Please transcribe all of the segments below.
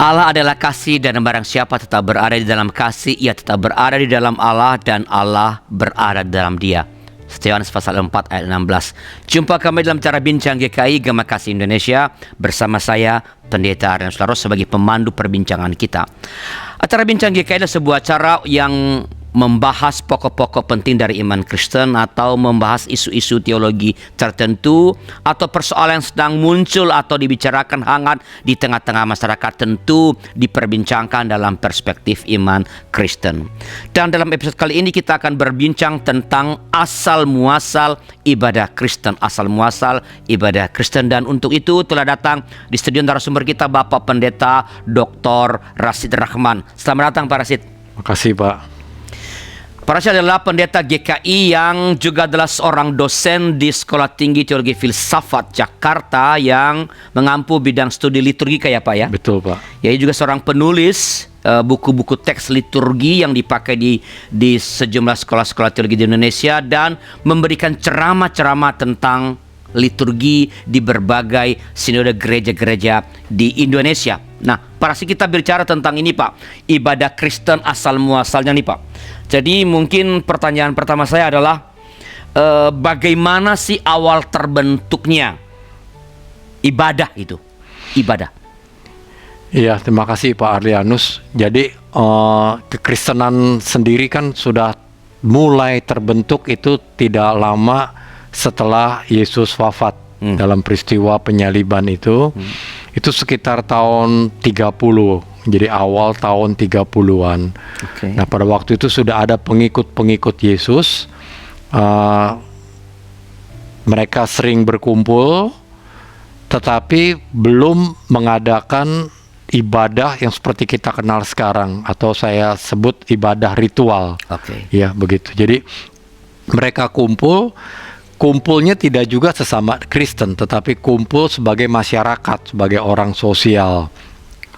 Allah adalah kasih dan barang siapa tetap berada di dalam kasih, ia tetap berada di dalam Allah dan Allah berada di dalam dia. 1 Yohanes pasal 4 ayat 16. Jumpa kami dalam Cara Bincang GKI Gema Kasih Indonesia bersama saya Pendeta Aryan Sularos sebagai pemandu perbincangan kita. Acara Bincang GKI adalah sebuah acara yang membahas pokok-pokok penting dari iman Kristen atau membahas isu-isu teologi tertentu atau persoalan yang sedang muncul atau dibicarakan hangat di tengah-tengah masyarakat, tentu diperbincangkan dalam perspektif iman Kristen. Dan dalam episode kali ini kita akan berbincang tentang asal muasal ibadah Kristen, asal muasal ibadah Kristen, dan untuk itu telah datang di studio narasumber kita Bapak Pendeta Dr. Rasid Rahman. Selamat datang Pak Rasid. Makasih Pak. Pak Rasid adalah pendeta GKI yang juga adalah seorang dosen di Sekolah Tinggi Teologi Filsafat Jakarta yang mengampu bidang studi liturgika ya Pak ya? Betul Pak. Ia juga seorang penulis buku-buku teks liturgi yang dipakai di sejumlah sekolah-sekolah teologi di Indonesia dan memberikan ceramah-ceramah tentang liturgi di berbagai sinode gereja-gereja di Indonesia. Nah, Pak Rasid, kita bicara tentang ini Pak, ibadah Kristen asal muasalnya nih Pak. Jadi mungkin pertanyaan pertama saya adalah bagaimana sih awal terbentuknya ibadah itu? Ibadah. Iya, terima kasih Pak Arlianus. Jadi kekristenan sendiri kan sudah mulai terbentuk itu tidak lama setelah Yesus wafat dalam peristiwa penyaliban itu. Itu sekitar tahun 30. Jadi awal tahun 30-an. Okay. Nah, pada waktu itu sudah ada pengikut-pengikut Yesus. Mereka sering berkumpul, tetapi belum mengadakan ibadah yang seperti kita kenal sekarang, atau saya sebut ibadah ritual. Oke. Ya, begitu. Jadi mereka kumpulnya tidak juga sesama Kristen, tetapi kumpul sebagai masyarakat, sebagai orang sosial.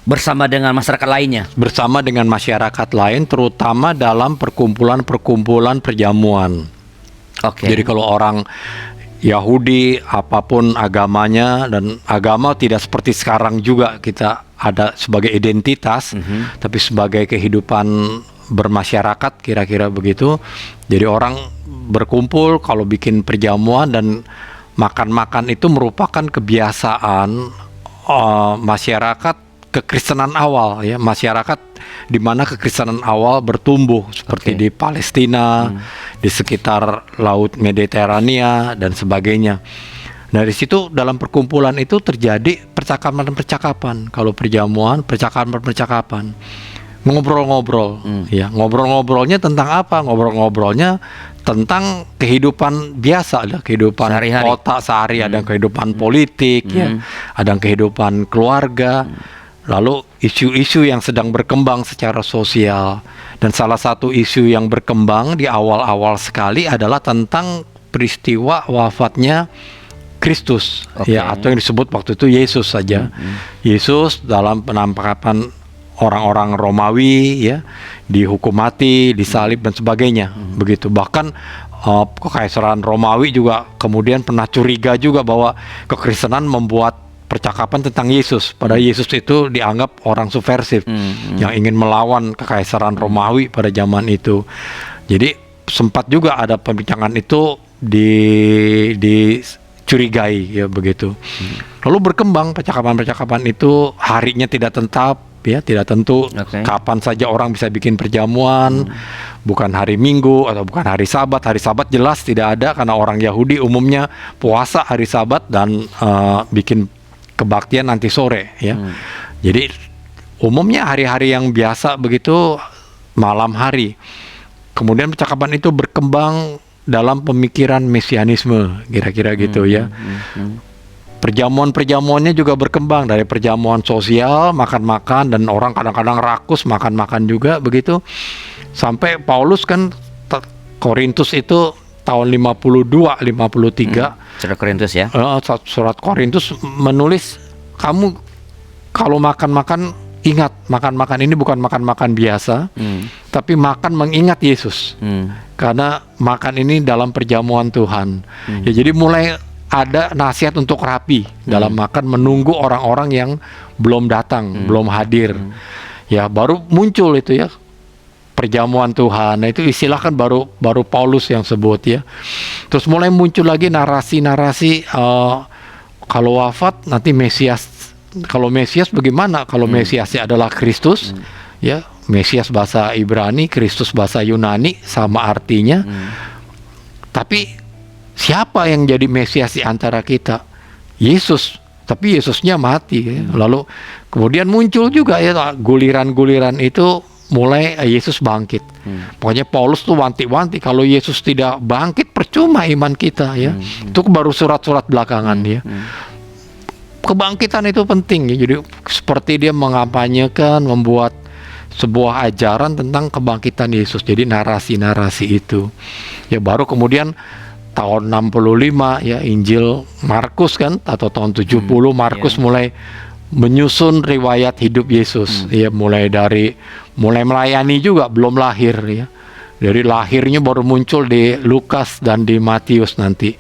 Bersama dengan masyarakat lainnya. Bersama dengan masyarakat lain, terutama dalam perkumpulan perjamuan. Oke. Jadi kalau orang Yahudi, apapun agamanya, dan agama tidak seperti sekarang juga kita ada sebagai identitas, tapi sebagai kehidupan bermasyarakat, kira-kira begitu. Jadi orang berkumpul kalau bikin perjamuan, dan makan-makan itu merupakan kebiasaan masyarakat kekristenan awal, ya, masyarakat di mana kekristenan awal bertumbuh seperti di Palestina, di sekitar Laut Mediterania dan sebagainya. Nah, dari situ dalam perkumpulan itu terjadi percakapan-percakapan. Kalau perjamuan, percakapan-percakapan. Ngobrol-ngobrol, ya. Ngobrol-ngobrolnya tentang apa? Ngobrol-ngobrolnya tentang kehidupan biasa, ada kehidupan sehari-hari. kota sehari, ada kehidupan politik, ya, ada kehidupan keluarga. Lalu isu-isu yang sedang berkembang secara sosial. Dan salah satu isu yang berkembang di awal-awal sekali adalah tentang peristiwa wafatnya Kristus, ya, atau yang disebut waktu itu Yesus saja. Yesus dalam penampakan orang-orang Romawi, ya, dihukum mati, disalib dan sebagainya. Begitu. Bahkan kekaisaran Romawi juga kemudian pernah curiga juga bahwa kekristenan membuat percakapan tentang Yesus, padahal Yesus itu dianggap orang subversif yang ingin melawan kekaisaran Romawi pada zaman itu. Jadi sempat juga ada pembincangan itu dicurigai, ya, begitu. Lalu berkembang percakapan-percakapan itu, harinya tidak tetap, ya, tidak tentu. Kapan saja orang bisa bikin perjamuan, bukan hari Minggu atau bukan hari Sabat. Hari Sabat jelas tidak ada karena orang Yahudi umumnya puasa hari Sabat dan bikin kebaktian nanti sore, ya. Jadi umumnya hari-hari yang biasa begitu, malam hari. Kemudian percakapan itu berkembang dalam pemikiran mesianisme, kira-kira gitu, ya. Perjamuan-perjamuannya juga berkembang dari perjamuan sosial, makan-makan, dan orang kadang-kadang rakus makan-makan juga begitu. Sampai Paulus kan Korintus itu tahun 52, 53. Surat Korintus, ya. Surat Korintus menulis, kamu kalau makan-makan ingat, makan-makan ini bukan makan-makan biasa, tapi makan mengingat Yesus. Karena makan ini dalam perjamuan Tuhan. Ya, jadi mulai ada nasihat untuk rapi dalam makan, menunggu orang-orang yang belum datang, belum hadir. Ya, baru muncul itu ya perjamuan Tuhan. Nah, itu istilah kan baru Paulus yang sebut ya. Terus mulai muncul lagi narasi-narasi kalau wafat nanti Mesias. Kalau Mesias bagaimana? Kalau Mesiasnya adalah Kristus, ya, Mesias bahasa Ibrani, Kristus bahasa Yunani, sama artinya. Tapi siapa yang jadi Mesias di antara kita? Yesus. Tapi Yesusnya mati. Ya. Lalu kemudian muncul juga ya guliran-guliran itu, mulai Yesus bangkit. Pokoknya Paulus tuh wanti-wanti kalau Yesus tidak bangkit percuma iman kita ya. Itu baru surat-surat belakangan ya. Kebangkitan itu penting ya. Jadi seperti dia mengampanyekan, membuat sebuah ajaran tentang kebangkitan Yesus. Jadi narasi-narasi itu. Ya baru kemudian tahun 65 ya Injil Markus kan, atau tahun 70 Markus mulai menyusun riwayat hidup Yesus. Ya mulai melayani juga belum lahir ya. Dari lahirnya baru muncul di Lukas dan di Matius nanti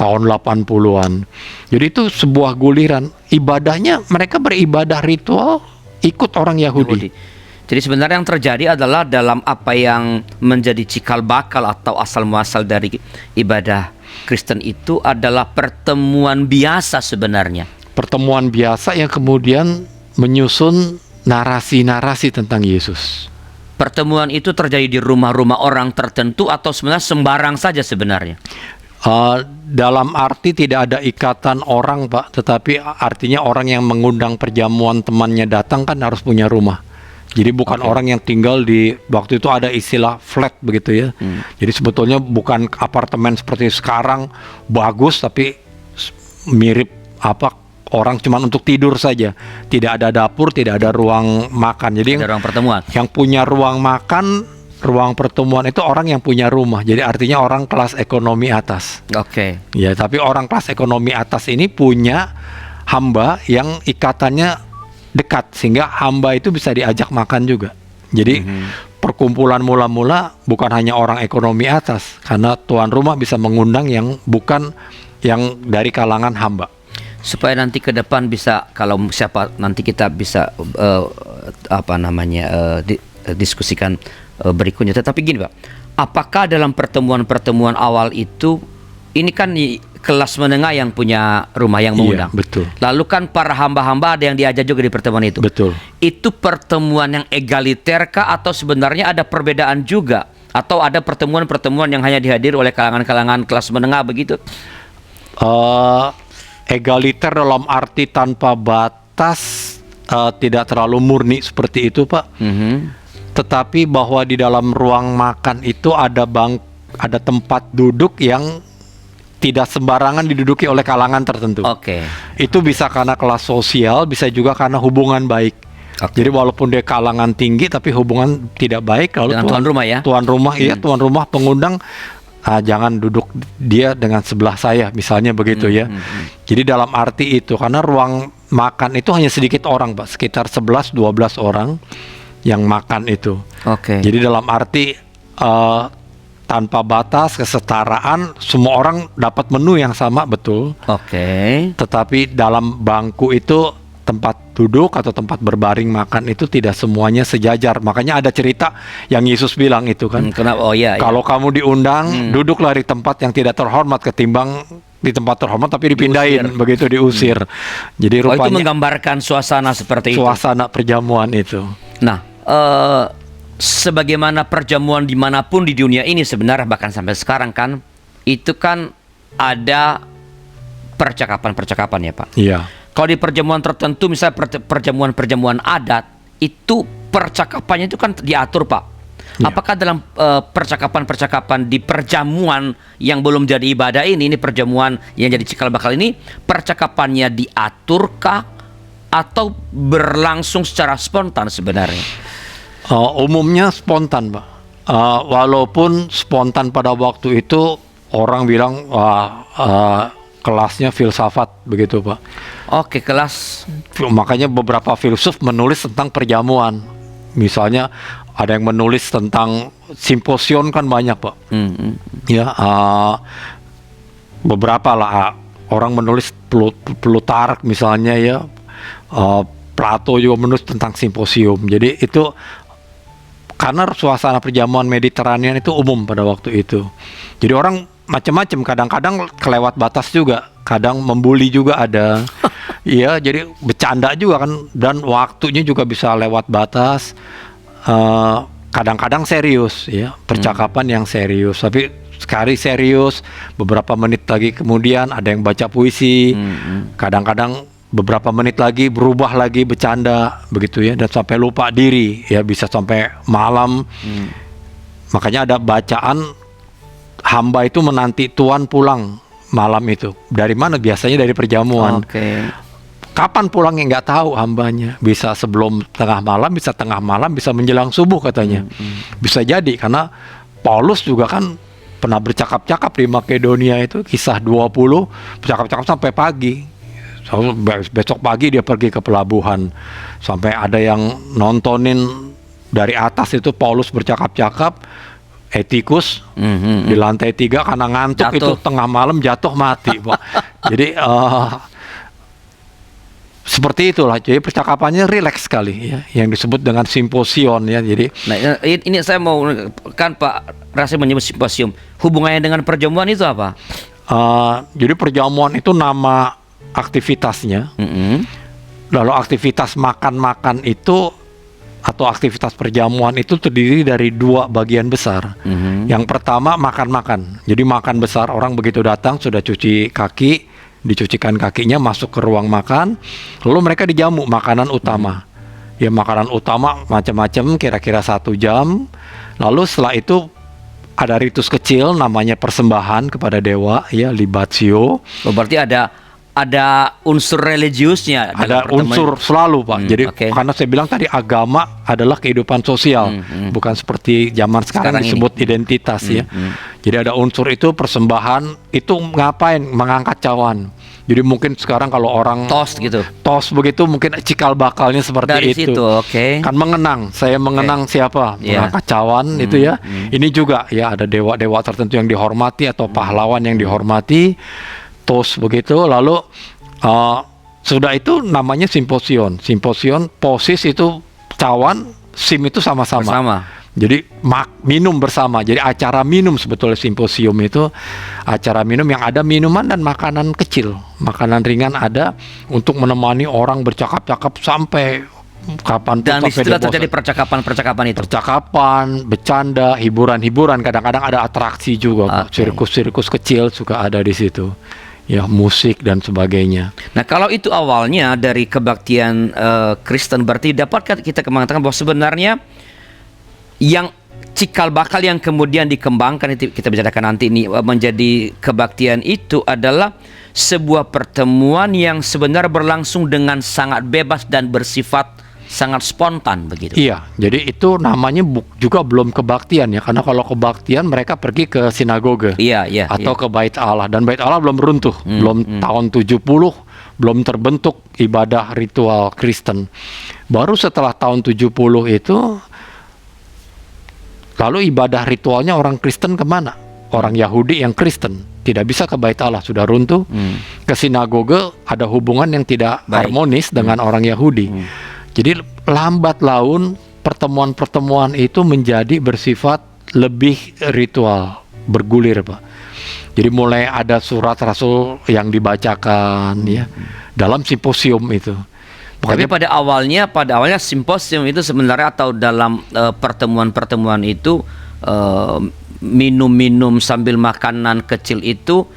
tahun 80-an. Jadi itu sebuah guliran. Ibadahnya mereka beribadah ritual ikut orang Yahudi. Jadi sebenarnya yang terjadi adalah dalam apa yang menjadi cikal bakal atau asal muasal dari ibadah Kristen itu adalah pertemuan biasa sebenarnya. Pertemuan biasa yang kemudian menyusun narasi-narasi tentang Yesus. Pertemuan itu terjadi di rumah-rumah orang tertentu atau sebenarnya sembarang saja sebenarnya? Dalam arti tidak ada ikatan orang, Pak, tetapi artinya orang yang mengundang perjamuan temannya datang kan harus punya rumah. Jadi bukan orang yang tinggal di, waktu itu ada istilah flat begitu ya. Jadi sebetulnya bukan apartemen seperti sekarang bagus tapi mirip orang cuma untuk tidur saja. Tidak ada dapur, tidak ada ruang makan. Jadi ada ruang pertemuan. Yang punya ruang makan, ruang pertemuan itu orang yang punya rumah. Jadi artinya orang kelas ekonomi atas. Oke. Ya, tapi orang kelas ekonomi atas ini punya hamba yang ikatannya dekat, sehingga hamba itu bisa diajak makan juga. Jadi perkumpulan mula-mula bukan hanya orang ekonomi atas, karena tuan rumah bisa mengundang yang bukan yang dari kalangan hamba. Supaya nanti ke depan bisa, kalau siapa nanti kita bisa diskusikan berikutnya. Tetapi gini Pak, apakah dalam pertemuan-pertemuan awal itu, ini kan kelas menengah yang punya rumah yang mengundang. Iya, betul. Lalu kan para hamba-hamba ada yang diajak juga di pertemuan itu. Betul. Itu pertemuan yang egaliter kah, atau sebenarnya ada perbedaan juga? Atau ada pertemuan-pertemuan yang hanya dihadiri oleh kalangan-kalangan kelas menengah begitu? Egaliter dalam arti tanpa batas, tidak terlalu murni seperti itu, Pak. Tetapi bahwa di dalam ruang makan itu ada tempat duduk yang tidak sembarangan diduduki oleh kalangan tertentu. Itu bisa karena kelas sosial, bisa juga karena hubungan baik. Jadi walaupun dia kalangan tinggi tapi hubungan tidak baik, lalu tuan rumah ya. Tuan rumah pengundang, jangan duduk dia dengan sebelah saya, misalnya begitu ya. Jadi dalam arti itu, karena ruang makan itu hanya sedikit orang, Pak, sekitar 11-12 orang yang makan itu. Jadi dalam arti tanpa batas, kesetaraan, semua orang dapat menu yang sama, betul. Tetapi dalam bangku itu, tempat duduk atau tempat berbaring makan itu tidak semuanya sejajar. Makanya ada cerita yang Yesus bilang itu kan. Kalau kamu diundang, duduklah di tempat yang tidak terhormat ketimbang di tempat terhormat tapi dipindahin, begitu diusir. Jadi rupanya itu menggambarkan suasana seperti itu. Suasana perjamuan itu. Nah, sebagaimana perjamuan dimanapun di dunia ini sebenarnya, bahkan sampai sekarang kan, itu kan ada percakapan-percakapan ya Pak. Iya. Kalau di perjamuan tertentu, misalnya perjamuan-perjamuan adat, itu percakapannya itu kan diatur Pak. Ya. Apakah dalam percakapan-percakapan di perjamuan yang belum jadi ibadah ini perjamuan yang jadi cikal bakal ini, percakapannya diaturkah atau berlangsung secara spontan sebenarnya? Umumnya spontan, Pak. Walaupun spontan pada waktu itu orang bilang kelasnya filsafat begitu, Pak. Kelas. Makanya beberapa filsuf menulis tentang perjamuan. Misalnya ada yang menulis tentang simposion kan banyak, Pak. Ya, beberapa lah. orang menulis Plutark misalnya ya, Plato juga menulis tentang simposium. Jadi itu karena suasana perjamuan Mediterranean itu umum pada waktu itu. Jadi orang macam-macam, kadang-kadang kelewat batas juga, kadang membuli juga ada. Iya, jadi bercanda juga kan, dan waktunya juga bisa lewat batas. Kadang-kadang serius ya, percakapan yang serius, tapi sekali serius, beberapa menit lagi kemudian ada yang baca puisi. Kadang-kadang beberapa menit lagi berubah lagi bercanda begitu ya, dan sampai lupa diri ya, bisa sampai malam. Makanya ada bacaan, hamba itu menanti Tuhan pulang malam itu. Dari mana? Biasanya dari perjamuan. Kapan pulangnya nggak tahu hambanya, bisa sebelum tengah malam, bisa tengah malam, bisa menjelang subuh katanya. Bisa jadi karena Paulus juga kan pernah bercakap-cakap di Makedonia itu, Kisah 20, bercakap-cakap sampai pagi. Besok pagi dia pergi ke pelabuhan, sampai ada yang nontonin dari atas itu Paulus bercakap-cakap. Etikus di lantai 3 karena ngantuk jatuh. Itu tengah malam jatuh mati. Jadi seperti itulah. Jadi percakapannya rileks sekali ya, yang disebut dengan simposion ya. Jadi ini saya mau kan Pak Rasi menyebut simposium, hubungannya dengan perjamuan itu apa? Jadi perjamuan itu nama aktivitasnya. Lalu aktivitas makan-makan itu atau aktivitas perjamuan itu terdiri dari 2 bagian besar. Yang pertama makan-makan. Jadi makan besar, orang begitu datang sudah cuci kaki, dicucikan kakinya, masuk ke ruang makan, lalu mereka dijamu makanan utama. Ya makanan utama macam-macam, kira-kira 1 jam. Lalu setelah itu ada ritus kecil namanya persembahan kepada dewa ya, libatio. Berarti ada unsur religiusnya. Ada unsur selalu Pak. Jadi karena saya bilang tadi agama adalah kehidupan sosial, bukan seperti zaman sekarang disebut ini identitas ya. Jadi ada unsur itu, persembahan itu ngapain? Mengangkat cawan. Jadi mungkin sekarang kalau orang toast gitu, toast begitu mungkin cikal bakalnya seperti dari itu. Situ, kan mengenang, saya mengenang siapa, mengangkat cawan itu ya. Ini juga ya ada dewa-dewa tertentu yang dihormati atau pahlawan yang dihormati. Toast begitu, lalu sudah itu namanya simposion. Simposion, posis itu cawan, sim itu sama-sama. Jadi minum bersama. Jadi acara minum sebetulnya simposium itu acara minum yang ada minuman dan makanan kecil, makanan ringan ada untuk menemani orang bercakap-cakap sampai kapan. Dan disitulah terjadi percakapan-percakapan itu. Percakapan, bercanda, hiburan-hiburan. Kadang-kadang ada atraksi juga, sirkus-sirkus kecil suka ada di situ. Ya, musik dan sebagainya. Nah, kalau itu awalnya dari kebaktian Kristen, berarti dapatkah kita mengatakan bahwa sebenarnya yang cikal bakal yang kemudian dikembangkan itu kita bicarakan nanti ini menjadi kebaktian itu adalah sebuah pertemuan yang sebenarnya berlangsung dengan sangat bebas dan bersifat sangat spontan begitu. Iya, jadi itu namanya juga belum kebaktian ya, karena kalau kebaktian mereka pergi ke sinagoge atau ke Bait Allah, dan Bait Allah belum runtuh, belum tahun 70 belum terbentuk ibadah ritual Kristen. Baru setelah tahun 70 itu lalu ibadah ritualnya orang Kristen kemana? Orang Yahudi yang Kristen tidak bisa ke Bait Allah, sudah runtuh. Ke sinagoge ada hubungan yang tidak harmonis dengan orang Yahudi. Jadi lambat laun pertemuan-pertemuan itu menjadi bersifat lebih ritual, bergulir Pak. Jadi mulai ada surat Rasul yang dibacakan ya dalam simposium itu. Tapi pada awalnya simposium itu sebenarnya atau dalam pertemuan-pertemuan itu minum-minum sambil makanan kecil itu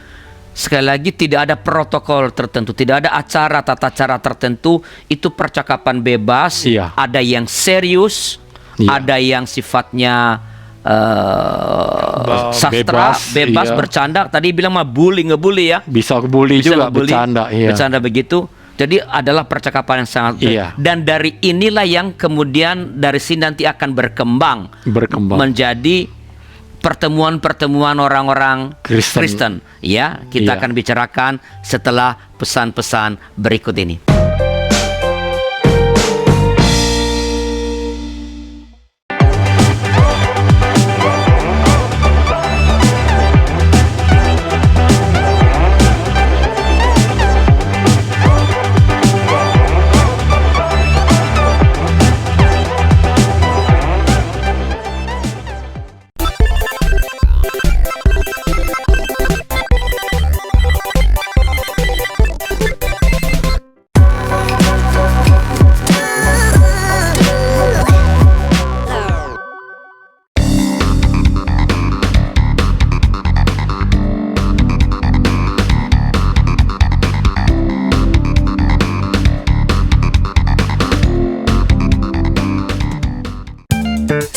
sekali lagi tidak ada protokol tertentu, tidak ada acara tata cara tertentu, itu percakapan bebas, ada yang serius, ada yang sifatnya sastra, bebas bercanda. Tadi bilang mah ngebully ya. Bisa bully juga, bercanda. Bercanda begitu. Jadi adalah percakapan yang sangat dan dari inilah yang kemudian dari sini nanti akan berkembang menjadi pertemuan-pertemuan orang-orang Kristen. Ya, kita akan bicarakan setelah pesan-pesan berikut ini.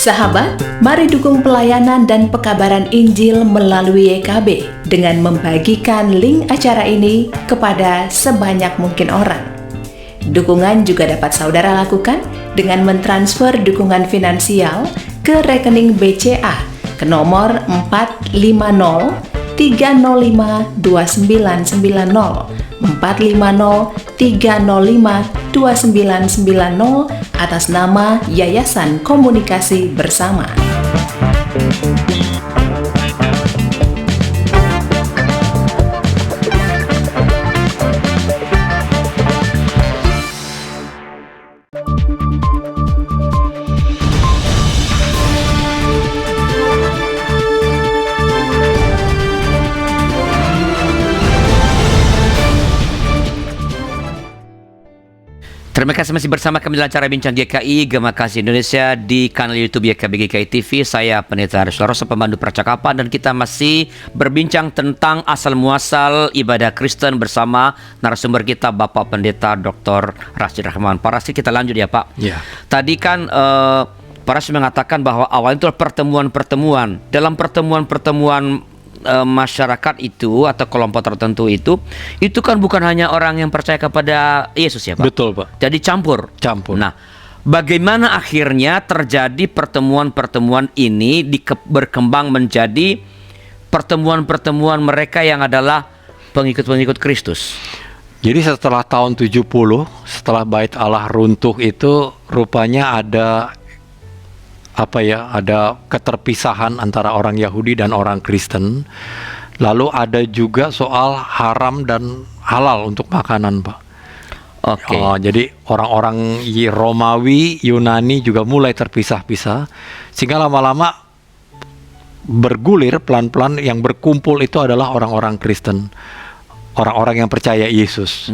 Sahabat, mari dukung pelayanan dan pekabaran Injil melalui YKB dengan membagikan link acara ini kepada sebanyak mungkin orang. Dukungan juga dapat saudara lakukan dengan mentransfer dukungan finansial ke rekening BCA ke nomor 450 305 2990 450 305 2990 atas nama Yayasan Komunikasi Bersama. Terima kasih masih bersama kami dalam acara Bincang GKI Gema Kasih Indonesia di kanal YouTube YKB GKI TV. Saya Pendeta Aris Larosa, pemandu percakapan, dan kita masih berbincang tentang asal muasal ibadah Kristen bersama narasumber kita Bapak Pendeta Dr. Rasyid Rahman. Pak Rasyid, kita lanjut ya Pak. Ya. Tadi kan Pak Rasyid mengatakan bahwa awalnya itu pertemuan-pertemuan. Dalam pertemuan-pertemuan masyarakat itu atau kelompok tertentu itu kan bukan hanya orang yang percaya kepada Yesus ya Pak. Betul Pak. Jadi campur. Nah, bagaimana akhirnya terjadi pertemuan-pertemuan ini berkembang menjadi pertemuan-pertemuan mereka yang adalah pengikut-pengikut Kristus? jadi setelah tahun 70, setelah Bait Allah runtuh itu, rupanya ada keterpisahan antara orang Yahudi dan orang Kristen. Lalu ada juga soal haram dan halal untuk makanan, Pak. Oke. Jadi orang-orang Romawi, Yunani juga mulai terpisah-pisah, sehingga lama-lama bergulir pelan-pelan. Yang berkumpul itu adalah orang-orang Kristen, orang-orang yang percaya Yesus.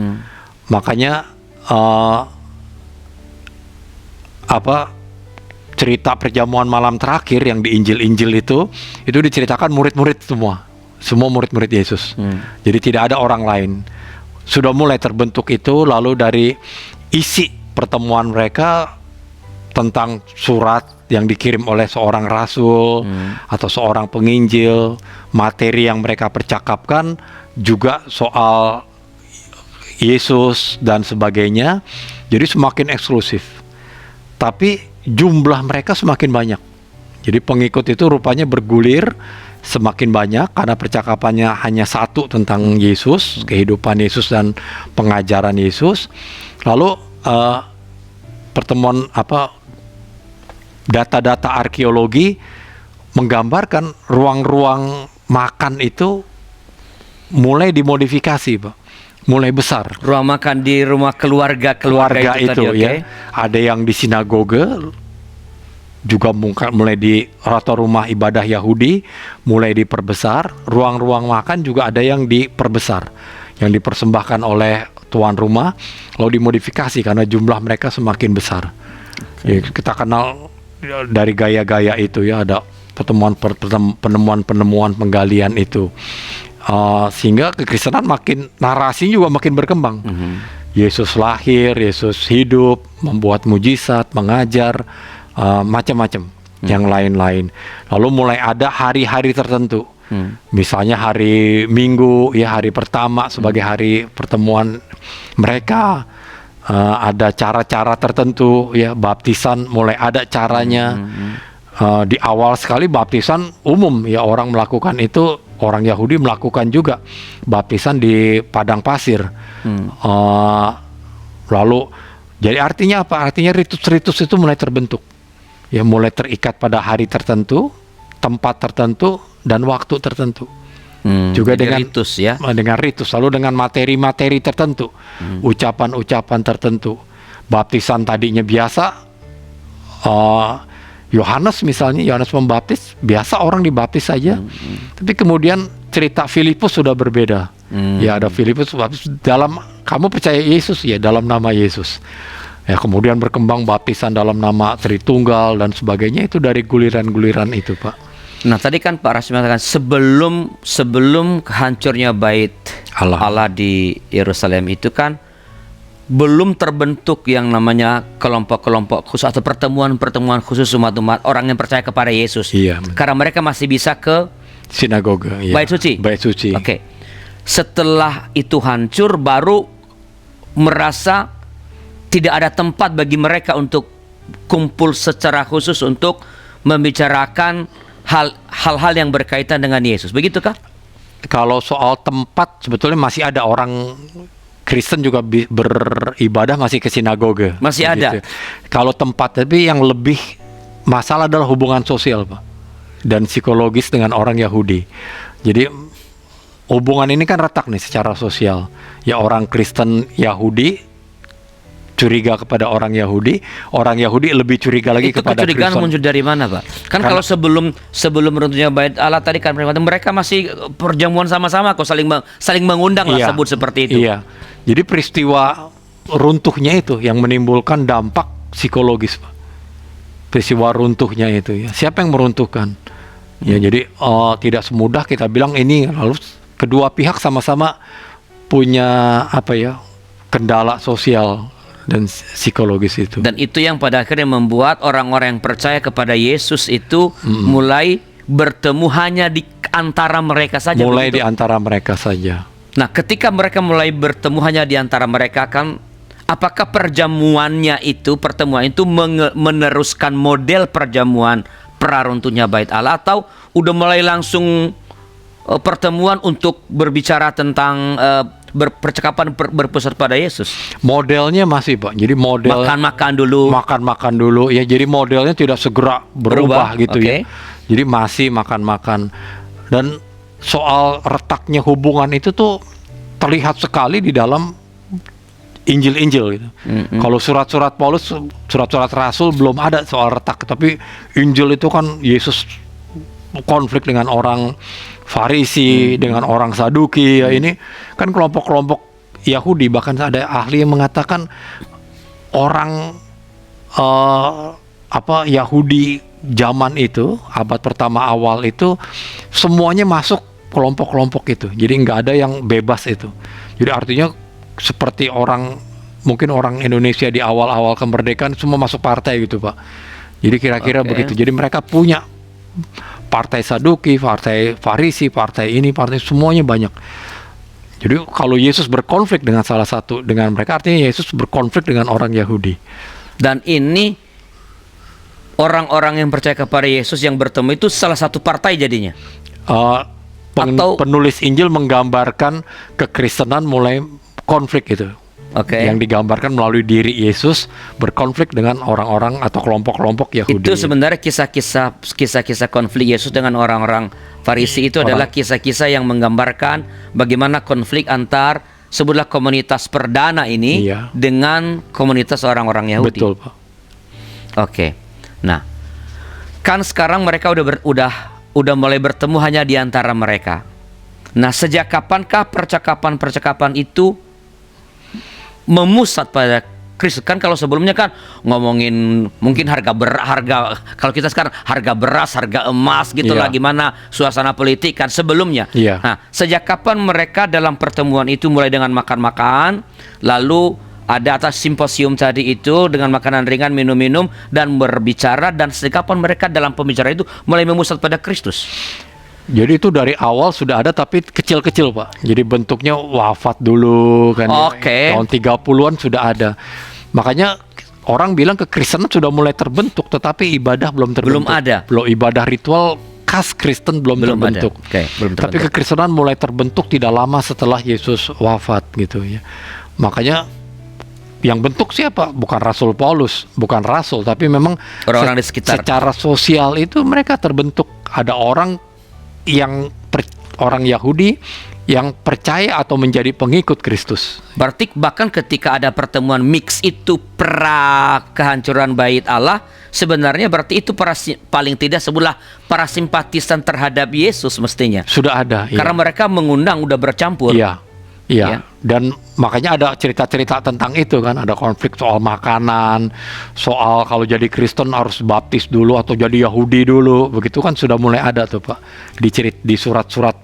Makanya cerita perjamuan malam terakhir yang di Injil-Injil itu diceritakan murid-murid semua murid-murid Yesus. Jadi tidak ada orang lain. Sudah mulai terbentuk itu. Lalu dari isi pertemuan mereka tentang surat yang dikirim oleh seorang rasul atau seorang penginjil, materi yang mereka percakapkan juga soal Yesus dan sebagainya. Jadi semakin eksklusif. Tapi jumlah mereka semakin banyak. Jadi pengikut itu rupanya bergulir semakin banyak karena percakapannya hanya satu tentang Yesus, kehidupan Yesus dan pengajaran Yesus. Lalu pertemuan data-data arkeologi menggambarkan ruang-ruang makan itu mulai dimodifikasi, Pak. Mulai besar. Ruang makan di rumah keluarga itu tadi, ya. Ada yang di sinagoge, juga mulai di atau rumah ibadah Yahudi mulai diperbesar. Ruang-ruang makan juga ada yang diperbesar, yang dipersembahkan oleh tuan rumah, lalu dimodifikasi karena jumlah mereka semakin besar. Ya, kita kenal dari gaya-gaya itu ya, ada penemuan penggalian itu. Sehingga kekristenan narasi juga makin berkembang. Yesus lahir, Yesus hidup, membuat mujizat, mengajar, macam-macam yang lain-lain. Lalu mulai ada hari-hari tertentu. Misalnya hari Minggu, ya hari pertama sebagai hari pertemuan mereka. Ada cara-cara tertentu, ya baptisan mulai ada caranya. Di awal sekali baptisan umum, ya orang melakukan itu, orang Yahudi melakukan juga baptisan di padang pasir. Lalu jadi artinya apa? Artinya ritus-ritus itu mulai terbentuk, ya mulai terikat pada hari tertentu, tempat tertentu, dan waktu tertentu. Juga dengan ritus ya. Dengan ritus, lalu dengan materi-materi tertentu, ucapan-ucapan tertentu. Baptisan tadinya biasa. Yohanes misalnya, Yohanes Pembaptis, biasa orang dibaptis saja. Tapi kemudian cerita Filipus sudah berbeda. Ya ada Filipus baptis dalam, kamu percaya Yesus ya, dalam nama Yesus. Ya kemudian berkembang baptisan dalam nama Tritunggal dan sebagainya, itu dari guliran-guliran itu, Pak. Nah tadi kan Pak Rasyid mengatakan sebelum hancurnya bait Allah di Yerusalem itu kan belum terbentuk yang namanya kelompok-kelompok khusus atau pertemuan-pertemuan khusus umat-umat orang yang percaya kepada Yesus. Iya. Karena mereka masih bisa ke Sinagoga, iya. Bait suci. Bait suci. Oke. Setelah itu hancur, baru merasa tidak ada tempat bagi mereka untuk kumpul secara khusus untuk membicarakan hal-hal yang berkaitan dengan Yesus. Begitukah? Kalau soal tempat, sebetulnya masih ada orang Kristen juga beribadah masih ke sinagoga. Masih ada. Kalau tempat, tapi yang lebih masalah adalah hubungan sosial, Pak, dan psikologis dengan orang Yahudi. Jadi hubungan ini kan retak nih secara sosial. Ya, orang Kristen Yahudi curiga kepada orang Yahudi lebih curiga lagi itu kepada kecurigaan Kristen. muncul dari mana, Pak? Kan Karena- kalau sebelum runtuhnya Bait Allah tadi kan mereka masih perjamuan sama-sama kok, saling mengundang lah, Iya, sebut seperti itu. Iya. Jadi peristiwa runtuhnya itu yang menimbulkan dampak psikologis, Pak. Peristiwa runtuhnya itu ya. Siapa yang meruntuhkan? Ya, jadi tidak semudah kita bilang ini, lalu kedua pihak sama-sama punya kendala sosial dan psikologis itu. Dan itu yang pada akhirnya membuat orang-orang yang percaya kepada Yesus itu mulai bertemu hanya di antara mereka saja. Mulai begitu? di antara mereka saja. Nah, ketika mereka mulai bertemu hanya di antara mereka, kan apakah pertemuan itu meneruskan model perjamuan praruntuhnya Bait Allah, atau udah mulai langsung pertemuan untuk berbicara tentang percakapan berpusat pada Yesus? Modelnya masih, Pak. Jadi model makan-makan dulu ya. Jadi modelnya tidak segera berubah gitu ya. Jadi masih makan-makan. Dan soal retaknya hubungan itu tuh terlihat sekali di dalam Injil-Injil gitu. Kalau surat-surat Paulus, surat-surat Rasul belum ada soal retak, tapi Injil itu kan Yesus konflik dengan orang Farisi, dengan orang Saduki ya. Ini kan kelompok-kelompok Yahudi, bahkan ada ahli yang mengatakan orang Yahudi zaman itu, abad pertama awal itu semuanya masuk kelompok-kelompok itu. Jadi nggak ada yang bebas itu. Jadi artinya seperti mungkin orang Indonesia di awal-awal kemerdekaan semua masuk partai gitu, Pak. Jadi kira-kira begitu. Jadi mereka punya partai Saduki, partai Farisi, partai ini, partai semuanya banyak. Jadi kalau Yesus berkonflik dengan salah satu dengan mereka, artinya Yesus berkonflik dengan orang Yahudi. Dan ini orang-orang yang percaya kepada Yesus yang bertemu itu salah satu partai jadinya. Penulis Injil menggambarkan kekristenan mulai konflik gitu. Yang digambarkan melalui diri Yesus berkonflik dengan orang-orang atau kelompok-kelompok Yahudi. Itu sebenarnya kisah-kisah konflik Yesus dengan orang-orang Farisi itu adalah kisah-kisah yang menggambarkan bagaimana konflik antar sebuah komunitas perdana ini dengan komunitas orang-orang Yahudi. Betul, Pak. Oke. Nah, kan sekarang mereka udah mulai bertemu hanya di antara mereka. Nah, sejak kapankah percakapan-percakapan itu memusat pada Kristus? Kan kalau sebelumnya kan ngomongin mungkin harga kalau kita sekarang harga beras, harga emas gitu lah, gimana suasana politik kan sebelumnya. Nah, sejak kapan mereka dalam pertemuan itu mulai dengan makan-makan, lalu ada atas simposium tadi itu dengan makanan ringan, minum-minum dan berbicara, dan sejak kapan mereka dalam pembicaraan itu mulai memusat pada Kristus? Jadi itu dari awal sudah ada, tapi kecil-kecil, Pak. Jadi bentuknya wafat dulu kan. Tahun 30-an sudah ada. Makanya orang bilang kekristenan sudah mulai terbentuk, tetapi ibadah belum terbentuk. Belum ada. Belum, ibadah ritual khas Kristen belum terbentuk. Belum terbentuk. Tapi kekristenan mulai terbentuk tidak lama setelah Yesus wafat gitu ya. Makanya yang bentuk siapa? Bukan Rasul Paulus, bukan rasul, tapi memang orang-orang di sekitar. Secara sosial itu mereka terbentuk. Ada orang Yahudi yang percaya atau menjadi pengikut Kristus. Berarti bahkan ketika ada pertemuan mix itu kehancuran Bait Allah, sebenarnya berarti itu paling tidak sebelah para simpatisan terhadap Yesus mestinya. Sudah ada. Karena mereka mengundang, udah bercampur. Iya. Dan makanya ada cerita-cerita tentang itu kan, ada konflik soal makanan, soal kalau jadi Kristen harus baptis dulu atau jadi Yahudi dulu, begitu kan sudah mulai ada tuh, Pak, di surat-surat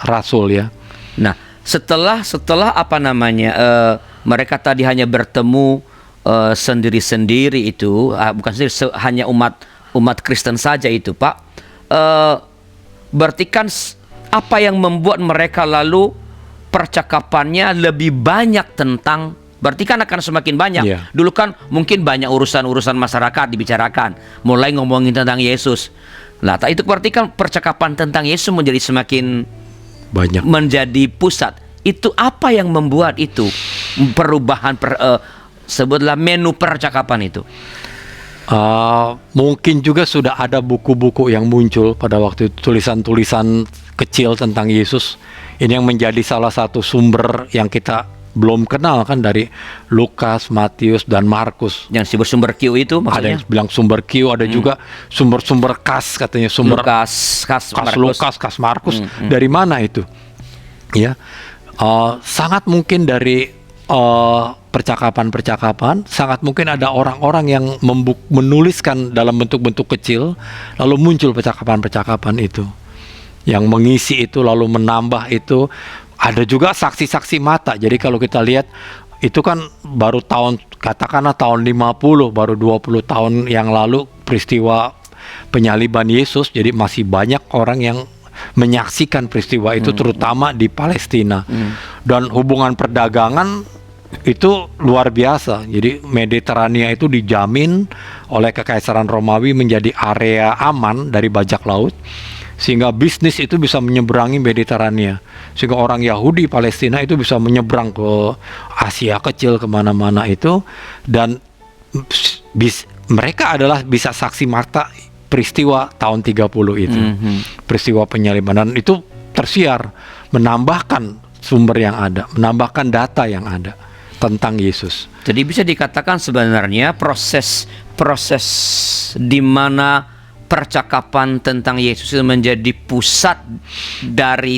Rasul ya. Nah, setelah apa namanya, mereka tadi hanya bertemu sendiri-sendiri itu, bukan sendiri, hanya umat Kristen saja itu, Pak. Berarti kan apa yang membuat mereka lalu percakapannya lebih banyak tentang, berarti kan akan semakin banyak. Iya. Dulu kan mungkin banyak urusan-urusan masyarakat dibicarakan, mulai ngomongin tentang Yesus. Nah, itu berarti kan percakapan tentang Yesus menjadi semakin Banyak. menjadi pusat. Itu apa yang membuat itu perubahan sebutlah menu percakapan itu? Mungkin juga sudah ada buku-buku yang muncul pada waktu itu, tulisan-tulisan kecil tentang Yesus. Ini yang menjadi salah satu sumber yang kita belum kenal kan, dari Lukas, Matius, dan Markus. Yang sumber Q itu Ada maksudnya? yang bilang sumber Q, ada juga sumber-sumber kas, katanya sumber Lukas, kas Markus. Lukas, kas Markus. Dari mana itu? Ya, sangat mungkin dari percakapan-percakapan. Sangat mungkin ada orang-orang yang menuliskan dalam bentuk-bentuk kecil, lalu muncul percakapan-percakapan itu yang mengisi itu, lalu menambah itu. Ada juga saksi-saksi mata. Jadi kalau kita lihat itu kan baru katakanlah tahun 50, baru 20 tahun yang lalu peristiwa penyaliban Yesus. Jadi masih banyak orang yang menyaksikan peristiwa itu, terutama di Palestina. Dan hubungan perdagangan itu luar biasa. Jadi Mediterania itu dijamin oleh Kekaisaran Romawi menjadi area aman dari bajak laut, sehingga bisnis itu bisa menyeberangi Mediterania, sehingga orang Yahudi Palestina itu bisa menyeberang ke Asia Kecil, kemana-mana itu. Dan mereka adalah bisa saksi mata peristiwa tahun 30 itu, peristiwa penyaliban. Dan itu tersiar, menambahkan sumber yang ada, menambahkan data yang ada tentang Yesus. Jadi bisa dikatakan sebenarnya proses di mana percakapan tentang Yesus itu menjadi pusat dari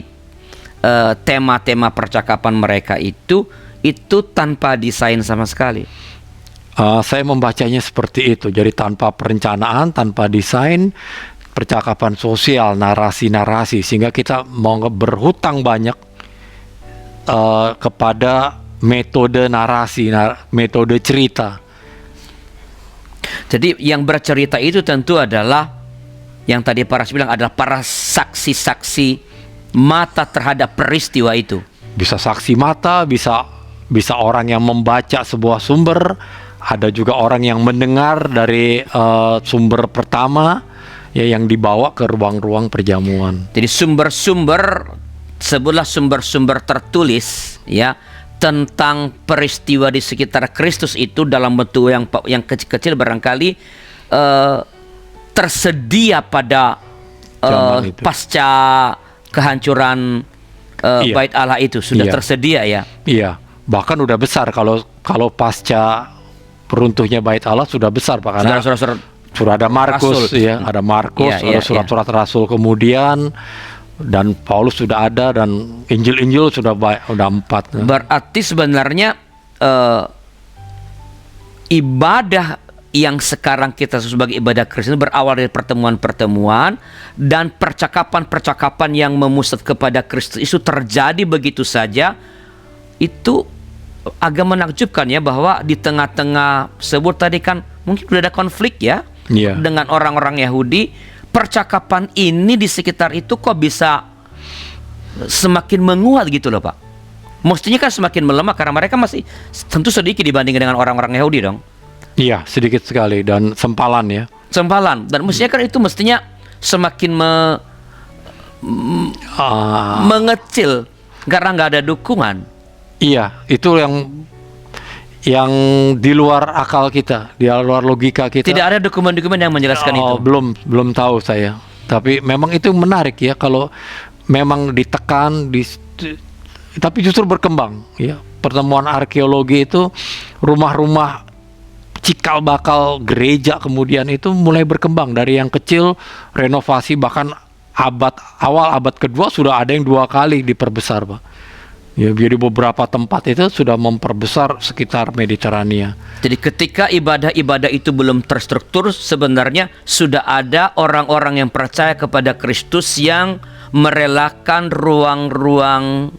tema-tema percakapan mereka itu tanpa desain sama sekali. Saya membacanya seperti itu. Jadi tanpa perencanaan, tanpa desain, percakapan sosial, narasi-narasi, sehingga kita mau berhutang banyak kepada metode narasi, metode cerita. Jadi yang bercerita itu tentu adalah yang tadi Paras bilang, adalah para saksi-saksi mata terhadap peristiwa itu. Bisa Saksi mata, bisa orang yang membaca sebuah sumber, ada juga orang yang mendengar dari sumber pertama, ya, yang dibawa ke ruang-ruang perjamuan. Jadi sumber-sumber, sebutlah sumber-sumber tertulis, ya, tentang peristiwa di sekitar Kristus itu dalam bentuk yang kecil-kecil barangkali tersedia pada pasca kehancuran Iya. Bait Allah itu sudah Iya. tersedia, ya. Iya, bahkan udah besar kalau pasca runtuhnya Bait Allah sudah besar, Pak, karena sudah ada Markus, ya, ada Markus, ada surat-surat Rasul kemudian, dan Paulus sudah ada, dan Injil-Injil sudah 4. Berarti sebenarnya ibadah yang sekarang kita sebagai ibadah Kristen berawal dari pertemuan-pertemuan dan percakapan-percakapan yang memusat kepada Kristus itu terjadi begitu saja. Itu agak menakjubkan, ya, bahwa di tengah-tengah sebut tadi kan mungkin sudah ada konflik, ya, dengan orang-orang Yahudi. Percakapan ini di sekitar itu kok bisa semakin menguat gitu loh, Pak. Mestinya kan semakin melemah karena mereka masih tentu sedikit dibandingkan dengan orang-orang Yahudi dong. Iya, sedikit sekali, dan sempalan, ya. Sempalan, dan mestinya kan itu mestinya semakin mengecil karena nggak ada dukungan. Iya, itu yang di luar akal kita, di luar logika kita. Tidak ada dokumen-dokumen yang menjelaskan itu. Belum tahu saya. Tapi memang itu menarik, ya, kalau memang ditekan, tapi justru berkembang, ya. Pertemuan arkeologi itu, rumah-rumah cikal bakal gereja kemudian itu mulai berkembang dari yang kecil, renovasi, bahkan awal abad kedua sudah ada yang 2 kali diperbesar, Pak. Ya, jadi beberapa tempat itu sudah memperbesar sekitar Mediterania. Jadi ketika ibadah-ibadah itu belum terstruktur, sebenarnya sudah ada orang-orang yang percaya kepada Kristus yang merelakan ruang-ruang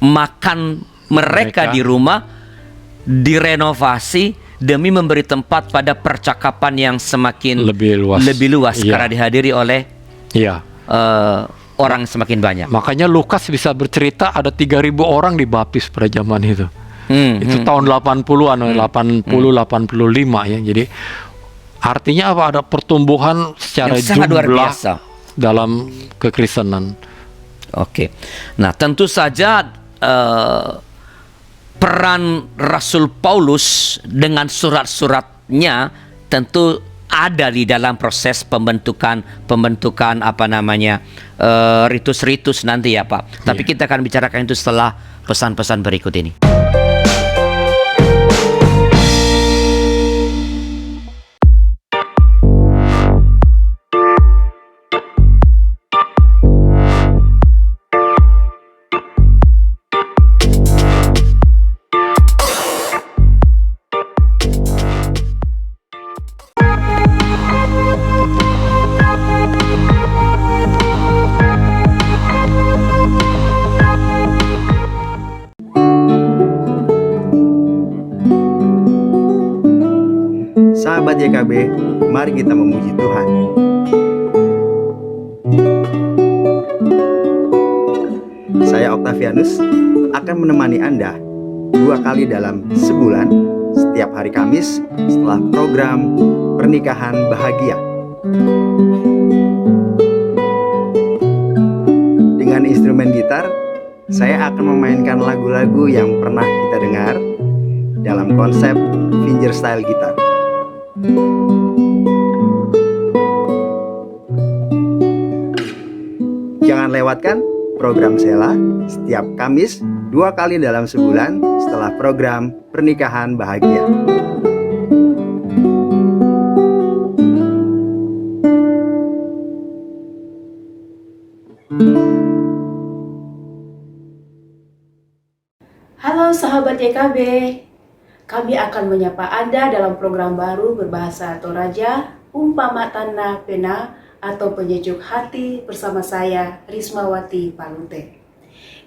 makan mereka di rumah direnovasi demi memberi tempat pada percakapan yang semakin Lebih luas. karena dihadiri oleh Iya. orang semakin banyak. Makanya Lukas bisa bercerita ada 3.000 orang dibaptis pada zaman itu. Itu tahun 80-an, 85 ya. Jadi artinya apa? Ada pertumbuhan secara Yang sangat luar jumlah biasa dalam kekristenan. Oke. Nah, tentu saja peran Rasul Paulus dengan surat-suratnya tentu ada di dalam proses pembentukan ritus-ritus nanti ya Pak. Tapi kita akan bicarakan itu setelah pesan-pesan berikut ini. Sahabat YKB, mari kita memuji Tuhan. Saya Octavianus akan menemani Anda 2 kali dalam sebulan, setiap hari Kamis setelah program Pernikahan Bahagia. Dengan instrumen gitar, saya akan memainkan lagu-lagu yang pernah kita dengar dalam konsep fingerstyle gitar. Jangan lewatkan program Sela setiap Kamis 2 kali dalam sebulan setelah program Pernikahan Bahagia. Halo sahabat YKB, kami akan menyapa Anda dalam program baru berbahasa Toraja, Umpama Tanah Pena atau Penyejuk Hati bersama saya, Rismawati Palute.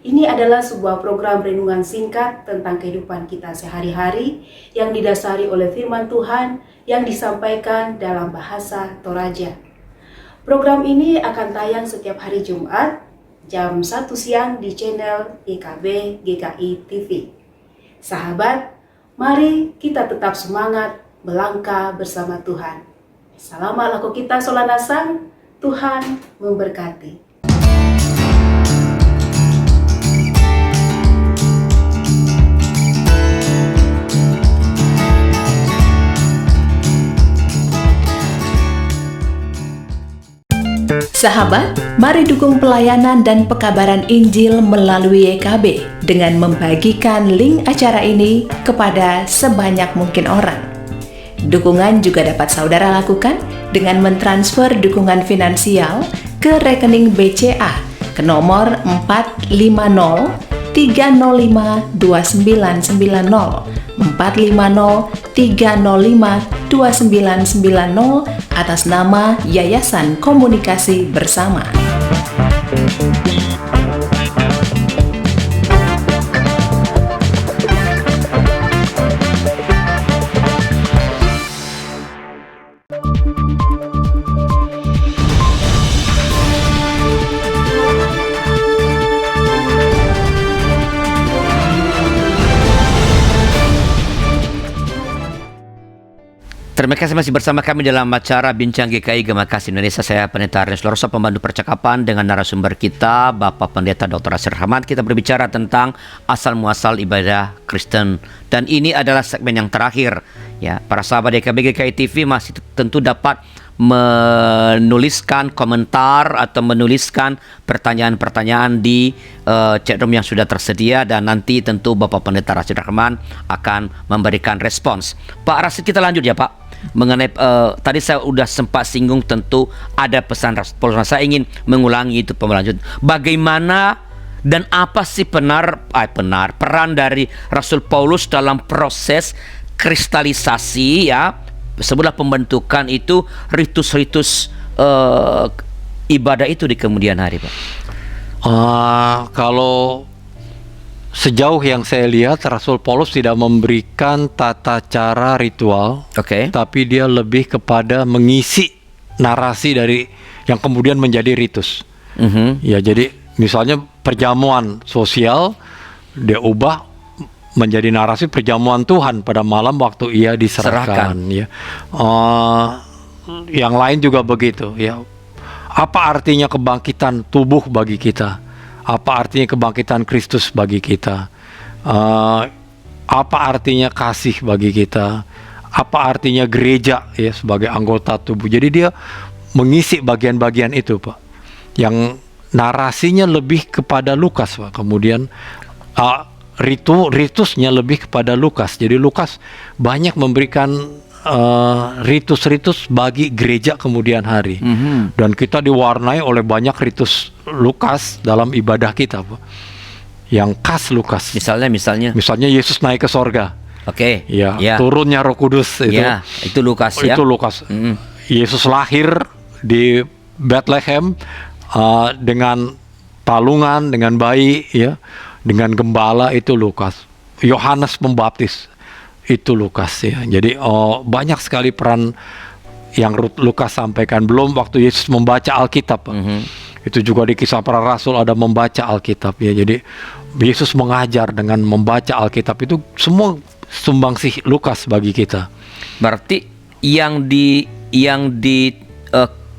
Ini adalah sebuah program renungan singkat tentang kehidupan kita sehari-hari yang didasari oleh firman Tuhan yang disampaikan dalam bahasa Toraja. Program ini akan tayang setiap hari Jumat, jam 1 siang di channel YKB GKI TV. Sahabat, mari kita tetap semangat melangkah bersama Tuhan. Selamat laku kita solanasang, Tuhan memberkati. Sahabat, mari dukung pelayanan dan pekabaran Injil melalui YKB dengan membagikan link acara ini kepada sebanyak mungkin orang. Dukungan juga dapat saudara lakukan dengan mentransfer dukungan finansial ke rekening BCA ke nomor 450 305 2990 450 305 2990 atas nama Yayasan Komunikasi Bersama. Terima kasih masih bersama kami dalam acara Bincang GKI Gema Kasih Indonesia. Saya Pendeta Ernest Loroso, pembantu percakapan dengan narasumber kita, Bapak Pendeta Dr. Asir Rahmat. Kita berbicara tentang asal-muasal ibadah Kristen. Dan ini adalah segmen yang terakhir. Ya, para sahabat YKB GKI TV masih tentu dapat menuliskan komentar atau menuliskan pertanyaan-pertanyaan di chatroom yang sudah tersedia, dan nanti tentu Bapak Pendeta Rasid Rahman akan memberikan respons. Pak Rasid, kita lanjut ya Pak, mengenai tadi saya sudah sempat singgung tentu ada pesan Rasul. Saya ingin mengulangi itu pelanjut. Bagaimana dan apa sih peran dari Rasul Paulus dalam proses kristalisasi, ya, sebelah pembentukan itu ritus-ritus ibadah itu di kemudian hari, Pak? Kalau sejauh yang saya lihat Rasul Paulus tidak memberikan tata cara ritual, Oke. tapi dia lebih kepada mengisi narasi dari yang kemudian menjadi ritus. Mhm. Ya, jadi misalnya perjamuan sosial dia ubah menjadi narasi perjamuan Tuhan pada malam waktu ia diserahkan. Ya. Yang lain juga begitu. Ya. Apa artinya kebangkitan tubuh bagi kita? Apa artinya kebangkitan Kristus bagi kita? Apa artinya kasih bagi kita? Apa artinya gereja ya sebagai anggota tubuh? Jadi dia mengisi bagian-bagian itu, Pak. Yang narasinya lebih kepada Lukas, Pak. Kemudian ritusnya lebih kepada Lukas. Jadi Lukas banyak memberikan ritus-ritus bagi gereja kemudian hari. Dan kita diwarnai oleh banyak ritus Lukas dalam ibadah kita, Pak. Yang khas Lukas. Misalnya Yesus naik ke sorga. Oke. Ya, Ya. turunnya Roh Kudus itu. Ya, itu Lukas ya. Itu Lukas. Yesus lahir di Bethlehem dengan palungan, dengan bayi, ya, dengan gembala, itu Lukas. Yohanes Pembaptis itu Lukas ya. Jadi banyak sekali peran yang Lukas sampaikan. Belum waktu Yesus membaca Alkitab, itu juga di Kisah Para Rasul ada membaca Alkitab ya. Jadi Yesus mengajar dengan membaca Alkitab, itu semua sumbangsih Lukas bagi kita. Berarti yang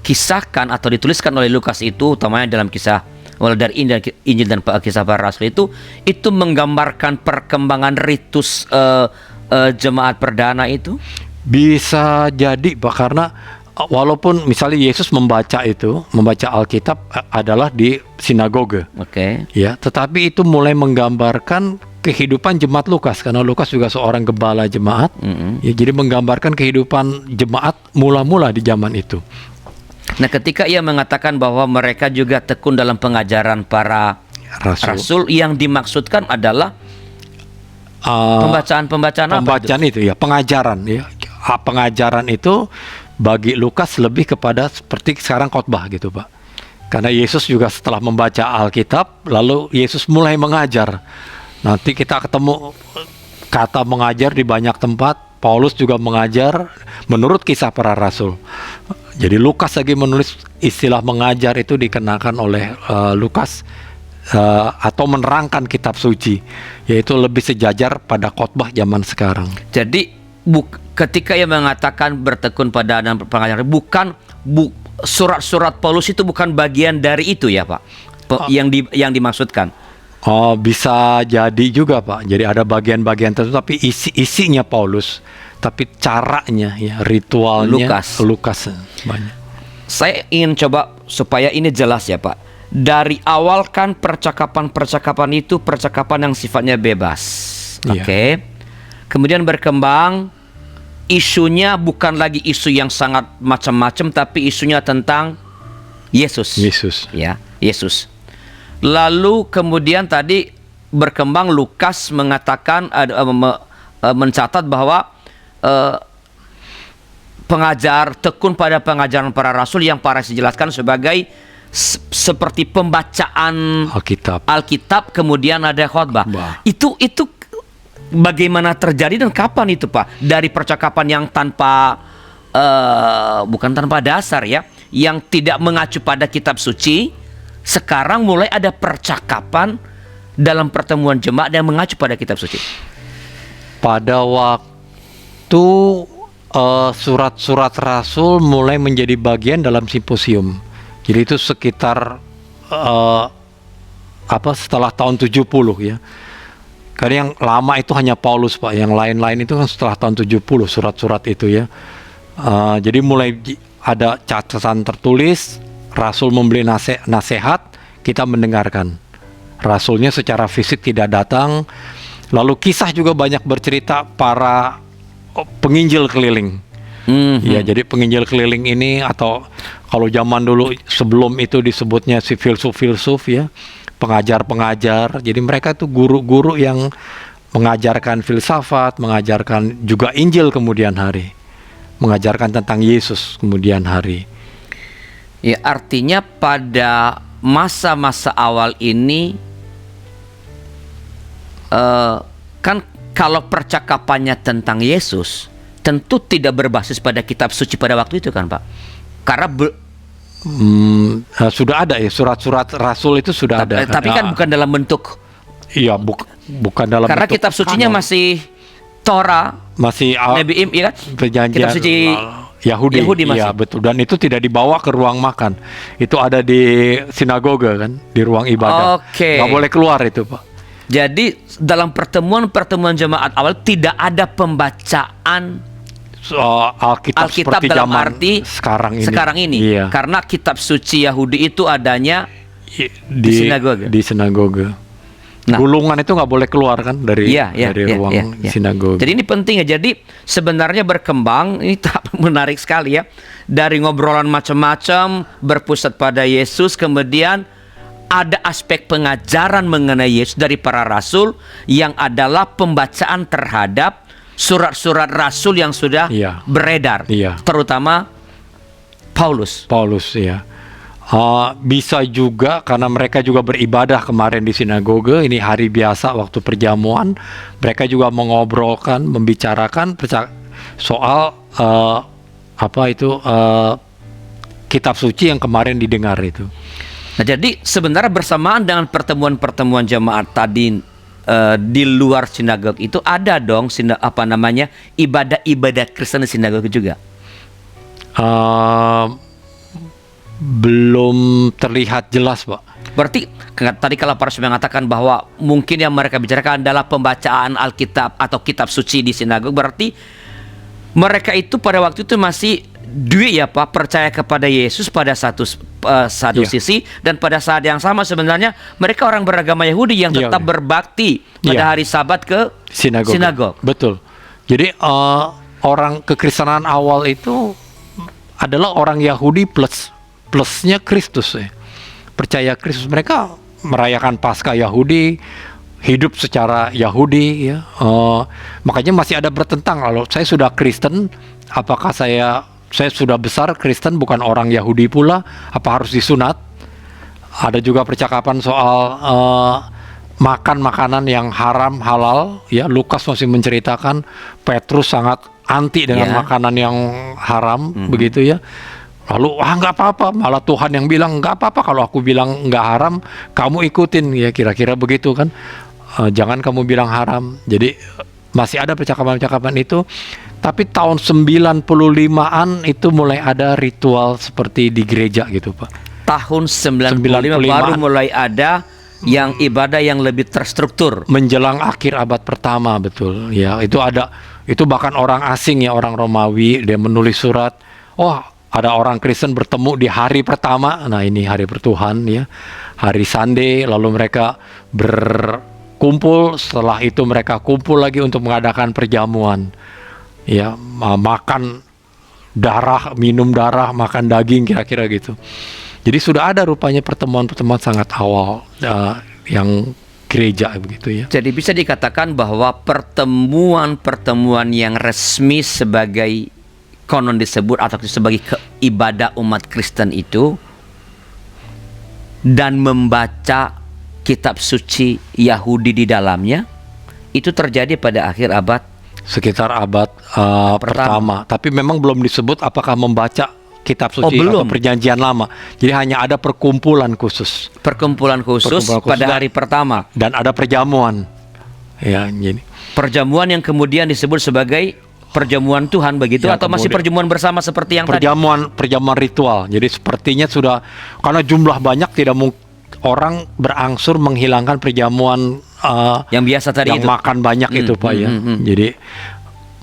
kisahkan atau dituliskan oleh Lukas itu utamanya dalam kisah dari Injil dan Kisah Para Rasul itu menggambarkan perkembangan ritus jemaat perdana itu? Bisa jadi, Pak, karena walaupun misalnya Yesus membaca Alkitab adalah di sinagoge. Oke. Ya, tetapi itu mulai menggambarkan kehidupan jemaat Lukas, karena Lukas juga seorang gembala jemaat. Ya, jadi menggambarkan kehidupan jemaat mula-mula di zaman itu. Nah, ketika ia mengatakan bahwa mereka juga tekun dalam pengajaran para rasul, yang dimaksudkan adalah pembacaan apa itu ya, pengajaran ya. Pengajaran itu bagi Lukas lebih kepada seperti sekarang khotbah gitu, Pak. Karena Yesus juga setelah membaca Alkitab, lalu Yesus mulai mengajar. Nanti kita ketemu kata mengajar di banyak tempat. Paulus juga mengajar menurut Kisah Para Rasul. Jadi Lukas lagi menulis istilah mengajar itu dikenakan oleh Lukas atau menerangkan kitab suci, yaitu lebih sejajar pada khotbah zaman sekarang. Jadi ketika ia mengatakan bertekun pada pengajaran, surat-surat Paulus itu bukan bagian dari itu ya, Pak, yang dimaksudkan. Oh, bisa jadi juga, Pak. Jadi ada bagian-bagian tertentu, tapi isinya Paulus, tapi caranya ya, ritualnya Lukas banyak. Saya ingin coba supaya ini jelas ya, Pak. Dari awal kan percakapan itu percakapan yang sifatnya bebas. Iya. Oke. Kemudian berkembang, isunya bukan lagi isu yang sangat macam-macam, tapi isunya tentang Yesus. Ya, Yesus. Lalu kemudian tadi berkembang, Lukas mengatakan mencatat bahwa tekun pada pengajaran para rasul yang para dijelaskan sebagai seperti pembacaan Alkitab, kemudian ada khotbah. Itu bagaimana terjadi dan kapan itu, Pak? Dari percakapan yang bukan tanpa dasar ya, yang tidak mengacu pada kitab suci, sekarang mulai ada percakapan dalam pertemuan jemaat yang mengacu pada kitab suci. Pada waktu surat-surat rasul mulai menjadi bagian dalam simposium. Jadi itu sekitar setelah tahun 70 ya. Karena yang lama itu hanya Paulus, Pak. Yang lain-lain itu kan setelah tahun 70 surat-surat itu ya. Jadi mulai ada catatan tertulis, rasul memberi nasihat, kita mendengarkan. Rasulnya secara fisik tidak datang. Lalu kisah juga banyak bercerita para penginjil keliling. Ya, jadi penginjil keliling ini, atau kalau zaman dulu sebelum itu disebutnya si filsuf ya, pengajar-pengajar. Jadi mereka itu guru-guru yang mengajarkan filsafat, mengajarkan juga Injil kemudian hari, mengajarkan tentang Yesus kemudian hari. Ya, artinya pada masa-masa awal ini kan kalau percakapannya tentang Yesus tentu tidak berbasis pada kitab suci pada waktu itu kan Pak? Karena sudah ada ya, surat-surat Rasul itu sudah ada. tapi kan bukan dalam bentuk, iya, bukan dalam karena bentuk kitab sucinya kanon. masih Torah, masih Nebi'im, ya kan? perjanjian Kitab suci Yahudi masih. iya betul, dan itu tidak dibawa ke ruang makan, itu ada di sinagoga kan, di ruang ibadah. Oke. Nggak boleh keluar itu Pak. Jadi dalam pertemuan jemaat awal tidak ada pembacaan Alkitab seperti dalam zaman arti sekarang ini. Iya. Karena kitab suci Yahudi itu adanya di sinagoga. Di sinagoga. Nah. Gulungan itu nggak boleh keluar kan dari ruang sinagoga. Jadi ini penting ya. Jadi sebenarnya berkembang ini menarik sekali ya. Dari ngobrolan macam-macam berpusat pada Yesus, kemudian ada aspek pengajaran mengenai Yesus dari para rasul yang adalah pembacaan terhadap surat-surat rasul yang sudah beredar, terutama Paulus ya. Bisa juga karena mereka juga beribadah kemarin di sinagoga, ini hari biasa waktu perjamuan, mereka juga mengobrolkan, membicarakan soal kitab suci yang kemarin didengar itu. Nah, jadi sebenarnya bersamaan dengan pertemuan-pertemuan jemaat tadi di luar sinagog itu ada dong ibadah Kristen di sinagog juga. Belum terlihat jelas Pak. Berarti tadi kalau para saudara mengatakan bahwa mungkin yang mereka bicarakan adalah pembacaan Alkitab atau kitab suci di sinagog, berarti mereka itu pada waktu itu masih percaya kepada Yesus pada satu sisi, dan pada saat yang sama sebenarnya mereka orang beragama Yahudi yang tetap berbakti pada hari Sabat ke sinagog. Betul. Jadi orang kekristenan awal itu adalah orang Yahudi plusnya Kristus ya. Percaya Kristus, mereka merayakan Paskah Yahudi, hidup secara Yahudi ya. Makanya masih ada bertentang, kalau saya sudah Kristen, apakah saya sudah besar Kristen bukan orang Yahudi pula, apa harus disunat? Ada juga percakapan soal makan makanan yang haram halal ya. Lukas masih menceritakan Petrus sangat anti dengan makanan yang haram begitu ya. Lalu nggak apa-apa, malah Tuhan yang bilang nggak apa-apa kalau aku bilang nggak haram, kamu ikutin ya, kira-kira begitu kan. Jangan kamu bilang haram. Jadi masih ada percakapan-percakapan itu. Tapi tahun 95-an itu mulai ada ritual seperti di gereja gitu Pak. Tahun 95 baru mulai ada yang ibadah yang lebih terstruktur. Menjelang akhir abad pertama, betul. Ya, itu bahkan orang asing ya, orang Romawi, dia menulis surat. Ada orang Kristen bertemu di hari pertama. Nah, ini hari bertuhan ya. Hari Sunday, lalu mereka berkumpul, setelah itu mereka kumpul lagi untuk mengadakan perjamuan. Ya, makan darah, minum darah, makan daging, kira-kira gitu. Jadi sudah ada rupanya pertemuan-pertemuan sangat awal yang gereja begitu ya. Jadi bisa dikatakan bahwa pertemuan-pertemuan yang resmi sebagai konon disebut atau sebagai ibadah umat Kristen itu dan membaca kitab suci Yahudi di dalamnya itu terjadi pada akhir abad sekitar abad pertama. Tapi memang belum disebut apakah membaca kitab suci atau perjanjian lama. Jadi hanya ada perkumpulan khusus. Perkumpulan khusus pada hari pertama. Dan ada perjamuan. Ya, jadi. Perjamuan yang kemudian disebut sebagai perjamuan Tuhan begitu, atau masih perjamuan bersama seperti yang perjamuan ritual. Jadi sepertinya sudah, karena jumlah banyak tidak mungkin orang berangsur menghilangkan perjamuan yang biasa tadi yang itu. Makan banyak itu Pak ya. Jadi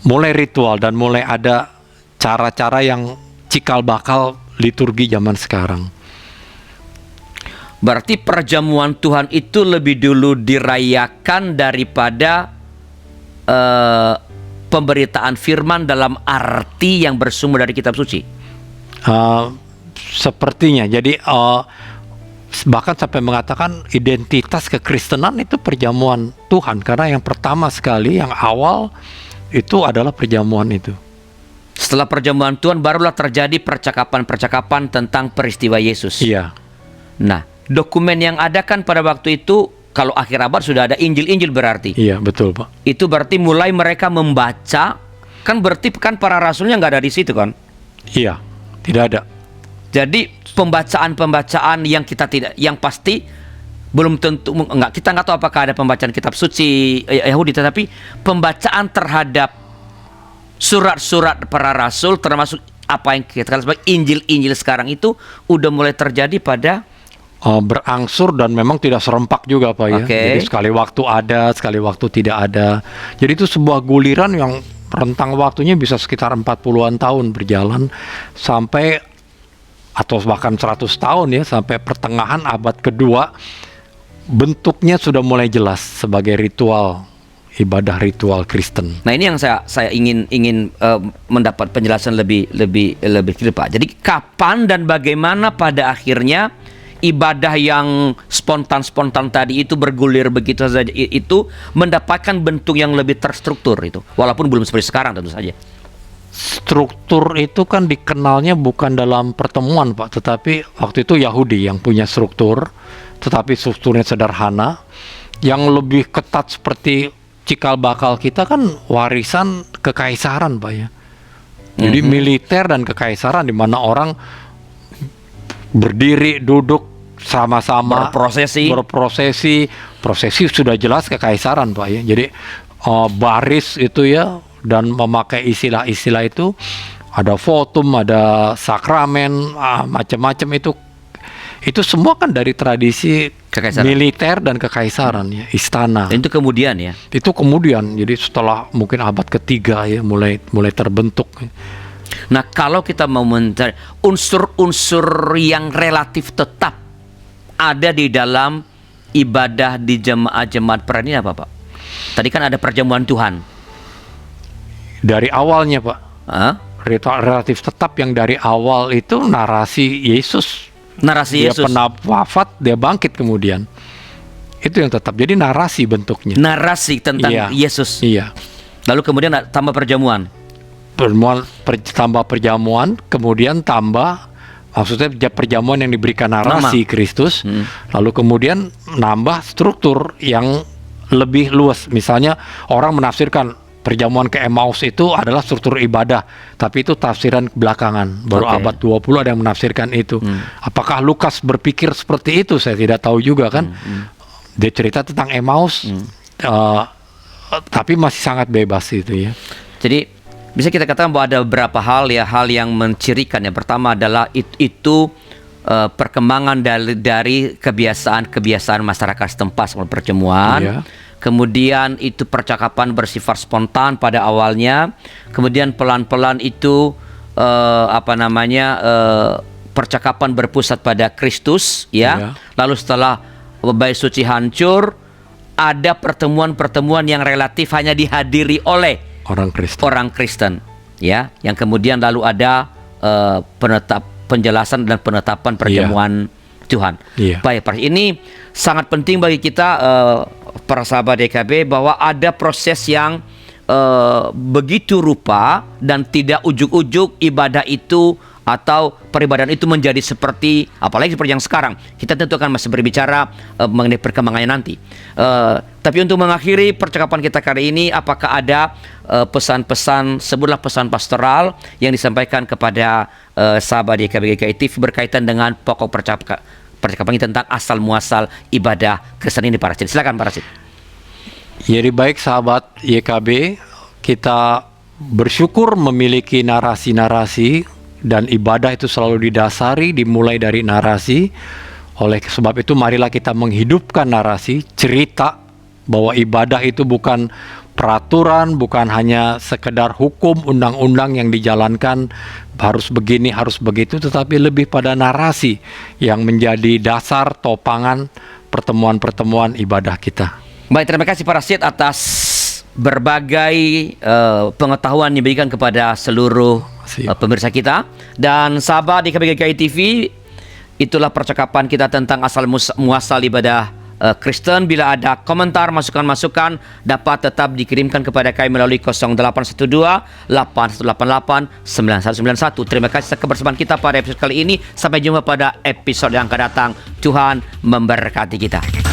mulai ritual dan mulai ada cara-cara yang cikal bakal liturgi zaman sekarang. Berarti perjamuan Tuhan itu lebih dulu dirayakan daripada pemberitaan firman dalam arti yang bersumber dari kitab suci. Sepertinya. Jadi bahkan sampai mengatakan identitas kekristenan itu perjamuan Tuhan, karena yang pertama sekali, yang awal itu adalah perjamuan itu. Setelah perjamuan Tuhan barulah terjadi percakapan-percakapan tentang peristiwa Yesus. Iya. Nah, dokumen yang ada kan pada waktu itu kalau akhir abad sudah ada Injil-Injil berarti. Iya, betul, Pak. Itu berarti mulai mereka membaca, kan berarti kan para rasulnya nggak ada di situ kan? Iya, tidak ada. Jadi pembacaan-pembacaan yang kita tidak, yang pasti belum tentu kita nggak tahu apakah ada pembacaan kitab suci Yahudi, tetapi pembacaan terhadap surat-surat para rasul, termasuk apa yang kita kenal sebagai Injil-Injil sekarang itu udah mulai terjadi pada berangsur dan memang tidak serempak juga, Pak, ya. Oke. Jadi sekali waktu ada, sekali waktu tidak ada. Jadi itu sebuah guliran yang rentang waktunya bisa sekitar 40-an tahun berjalan sampai, atau bahkan 100 tahun ya, sampai pertengahan abad kedua bentuknya sudah mulai jelas sebagai ritual, ibadah ritual Kristen. Nah, ini yang saya ingin mendapat penjelasan lebih clear, Pak. Jadi kapan dan bagaimana pada akhirnya ibadah yang spontan tadi itu bergulir begitu saja itu mendapatkan bentuk yang lebih terstruktur itu, walaupun belum seperti sekarang tentu saja. Struktur itu kan dikenalnya bukan dalam pertemuan, Pak, tetapi waktu itu Yahudi yang punya struktur, tetapi strukturnya sederhana. Yang lebih ketat seperti cikal bakal kita kan warisan kekaisaran, Pak, ya. Jadi militer dan kekaisaran, di mana orang berdiri, duduk sama-sama, berprosesi sudah jelas kekaisaran, Pak, ya. Jadi baris itu ya, dan memakai istilah-istilah itu, ada votum, ada sakramen, macam-macam itu semua kan dari tradisi Kekaisaran. militer dan kekaisaran, ya, istana. Dan itu kemudian ya. Itu kemudian, jadi setelah mungkin abad ketiga ya mulai terbentuk. Nah, kalau kita mau mencari unsur-unsur yang relatif tetap ada di dalam ibadah di jemaat-jemaat peran ini apa, Pak? Tadi kan ada perjamuan Tuhan. Dari awalnya, Pak, ritual relatif tetap yang dari awal itu narasi Yesus. Narasi Dia Yesus. pernah wafat, dia bangkit kemudian. Itu yang tetap. Jadi narasi bentuknya. Narasi tentang Iya. Yesus. Iya. Lalu kemudian tambah perjamuan. Tambah perjamuan, kemudian tambah, maksudnya perjamuan yang diberikan narasi Kristus, lalu kemudian nambah struktur yang lebih luas. Misalnya orang menafsirkan perjamuan ke Emmaus itu adalah struktur ibadah, tapi itu tafsiran belakangan. Baru abad 20 ada yang menafsirkan itu. Apakah Lukas berpikir seperti itu? Saya tidak tahu juga kan. Dia cerita tentang Emmaus, tapi masih sangat bebas itu, ya. Jadi bisa kita katakan bahwa ada beberapa hal yang mencirikan. Yang pertama adalah itu perkembangan dari kebiasaan masyarakat setempat seperti perjamuan. Iya. Kemudian itu percakapan bersifat spontan pada awalnya. Kemudian pelan-pelan itu percakapan berpusat pada Kristus, ya. Iya. Lalu setelah bait suci hancur, ada pertemuan-pertemuan yang relatif hanya dihadiri oleh orang Kristen, ya. Yang kemudian lalu ada penjelasan dan penetapan perjamuan Tuhan. Iya. Baik, Pak, ini sangat penting bagi kita para sahabat DKB bahwa ada proses yang begitu rupa dan tidak ujuk-ujuk ibadah itu atau peribadahan itu menjadi seperti, apalagi seperti yang sekarang. Kita tentu akan masih berbicara mengenai perkembangannya nanti. Tapi untuk mengakhiri percakapan kita kali ini, apakah ada pesan-pesan, sebutlah pesan pastoral yang disampaikan kepada sahabat DKB GKI TV berkaitan dengan pokok percakapan ini tentang asal muasal ibadah Kristen ini, Pak Rashid? Silakan, Pak Rashid. Jadi baik sahabat YKB, kita bersyukur memiliki narasi-narasi, dan ibadah itu selalu dimulai dari narasi. Oleh sebab itu marilah kita menghidupkan narasi, cerita bahwa ibadah itu bukan peraturan, bukan hanya sekedar hukum, undang-undang yang dijalankan harus begini, harus begitu, tetapi lebih pada narasi yang menjadi dasar topangan pertemuan-pertemuan ibadah kita. Baik, terima kasih Pak Rashid atas berbagai pengetahuan yang diberikan kepada seluruh pemirsa kita. Dan sahabat di KBGKI TV, itulah percakapan kita tentang asal muasal ibadah Kristen. Bila ada komentar, masukan-masukan, dapat tetap dikirimkan kepada kami melalui 0812-8188-9191. Terima kasih kebersamaan kita pada episode kali ini. Sampai jumpa pada episode yang akan datang. Tuhan memberkati kita.